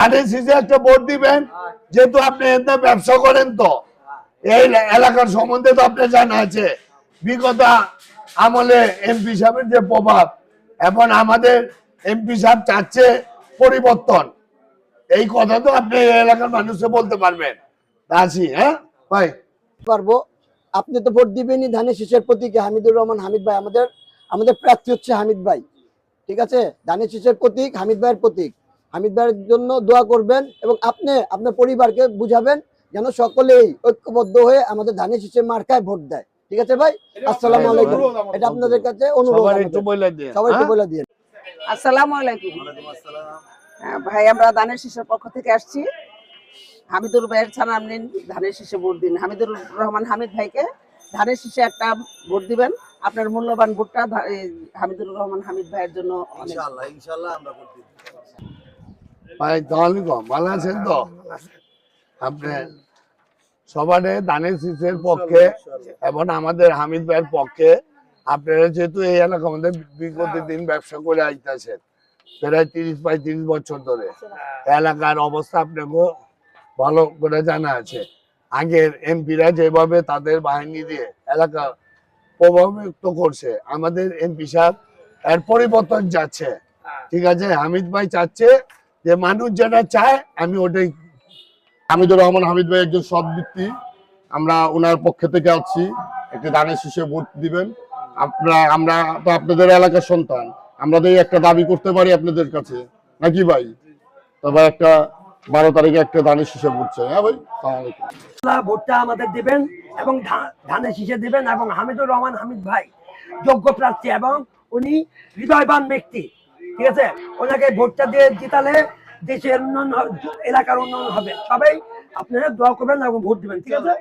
একটা ভোট দিবেন, যেহেতু আপনি এতে ব্যবসা করেন, তো এই এলাকার সম্বন্ধে তো আপনার জানা আছে। বিগত আমলে এমপি সাহেবের যে প্রভাব, এখন আমাদের এমপি সাহেব চাচ্ছে পরিবর্তন, এই কথা তো আপনি এলাকার মানুষকে বলতে পারবেন। আসি, হ্যাঁ ভাই পারবো। আপনি তো ভোট দিবেনই ধানের শীষের প্রতীকে হামিদুর রহমান হামিদ ভাই। আমাদের প্রার্থী হচ্ছে হামিদ ভাই, ঠিক আছে? ধানের শীষের প্রতীক হামিদ ভাইয়ের প্রতীক। হামিদ ভাইয়ের জন্য দোয়া করবেন এবং আপনি আপনার পরিবারকে বুঝাবেন যেন সকলেই ঐক্যবদ্ধ হয়ে আমাদের ধানের শীষের মার্কায় ভোট দেয়, ঠিক আছে ভাই? আসসালামু আলাইকুম। এটা আপনাদের কাছে অনুরোধ, সবাই একটু বলে দিন। আসসালামু আলাইকুম ভাই, আমরা ধানের শীষের পক্ষ থেকে আসছি। হামিদুর ভাইয়ের সালাম নিন, ধানের শীষে ভোট দিন। হামিদুর রহমান হামিদ ভাইকে ধানের শীষে একটা ভোট দিবেন। আপনার মূল্যবান ভোটটা হামিদুর রহমান হামিদ ভাইয়ের জন্য। ইনশাআল্লাহ আমরা ভোট দিব। ভাই তাহলে ভালো আছেন তো? আপনি সবার ধানের শীষের পক্ষে এবং আমাদের হামিদ ভাইয়ের পক্ষে। আপনারা যেহেতু এই এলাকা আমাদের বিগত দিন ব্যবসা করে আইতেছেন প্রায় 30-35 বছর ধরে, এলাকার অবস্থা আপনাকে ভালো করে জানা আছে। আগের এমপিরা যেভাবে তাদের বাহিনী দিয়ে এলাকা প্রভাবিত করছে, আমাদের এমপি সাহেব এর পরিবর্তন যাচ্ছে, ঠিক আছে? হামিদ ভাই চাচ্ছে যে মানুষ যেটা চায় আমি ওটাই। হামিদুর রহমান হামিদ ভাই একজন সৎ ব্যক্তি, আমরা ওনার পক্ষ থেকে আছি। একটি ধানের শীষে ভোট দিবেন। আমরা তো আপনাদের এলাকার সন্তান, আমরা তো একটা দাবি করতে পারি আপনাদের কাছে, নাকি ভাই? তবে একটা 12 তারিখে একটা ধানের শীষে ভোট চাই। হ্যাঁ ভাই, ভোটটা আমাদের দিবেন এবং ধানের শীষে দিবেন। এবং হামিদুর রহমান হামিদ ভাই যোগ্য প্রার্থী এবং উনি হৃদয়বান ব্যক্তি, ঠিক আছে? ওনাকে ভোটটা দিয়ে জিতালে দেশের উন্নয়ন, এলাকার উন্নয়ন হবে। সবাই আপনারা দোয়া করবেন এবং ভোট দিবেন, ঠিক আছে?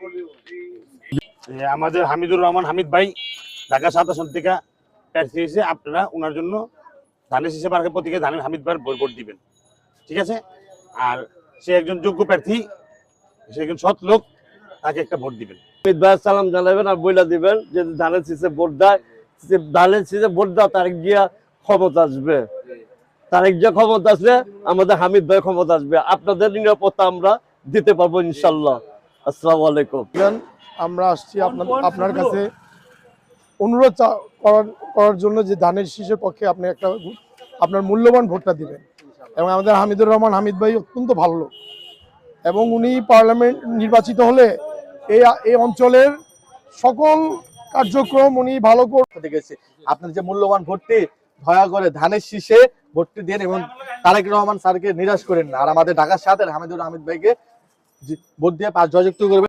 আমাদের হামিদুর রহমান হামিদ ভাই ঢাকা 7 আসন থেকে প্রার্থী হয়েছে। আপনারা ওনার জন্য ধানের শীষে মার্কের প্রতীকে ধানের হামিদ ভাইয়ের ভোট দিবেন, ঠিক আছে? আর সে একজন যোগ্য প্রার্থী, সে একজন সৎ লোক, তাকে একটা ভোট দিবেন। হামিদ ভাইয়ের সালাম জানাবেন আর বইলা দিবেন যে ধানের শীষে ভোট দেয়, ধানের শীষে ভোট দেওয়া তারিখ গিয়া ক্ষমতা আসবে। তারিখ যে ক্ষমতা আসবে আমাদের হামিদ ভাই ক্ষমতা আসবে। আপনাদের নিরাপত্তা আমরা দিতে পারবো ইনশাল্লাহ। আসসালামু আলাইকুম। আমরা আসছি আপনার কাছে অনুরোধ করার জন্য যে ধানের শীষের পক্ষে আপনি একটা আপনার মূল্যবান ভোটটা দিবেন। এবং আমাদের হামিদুর রহমান হামিদ ভাই অত্যন্ত ভালো লোক এবং উনি পার্লামেন্ট নির্বাচিত হলে এই অঞ্চলের সকল কার্যক্রম উনি ভালো করতে গেছে। আপনার যে মূল্যবান ভোটটি দয়া করে ধানের শীষে ভোটটি দেন এবং তারেক রহমান স্যারকে নিরাশ করেন না। আর আমাদের ঢাকার সাথে হামিদুর হামিদ ভাইকে ভোট দিয়ে জয়যুক্ত করবেন।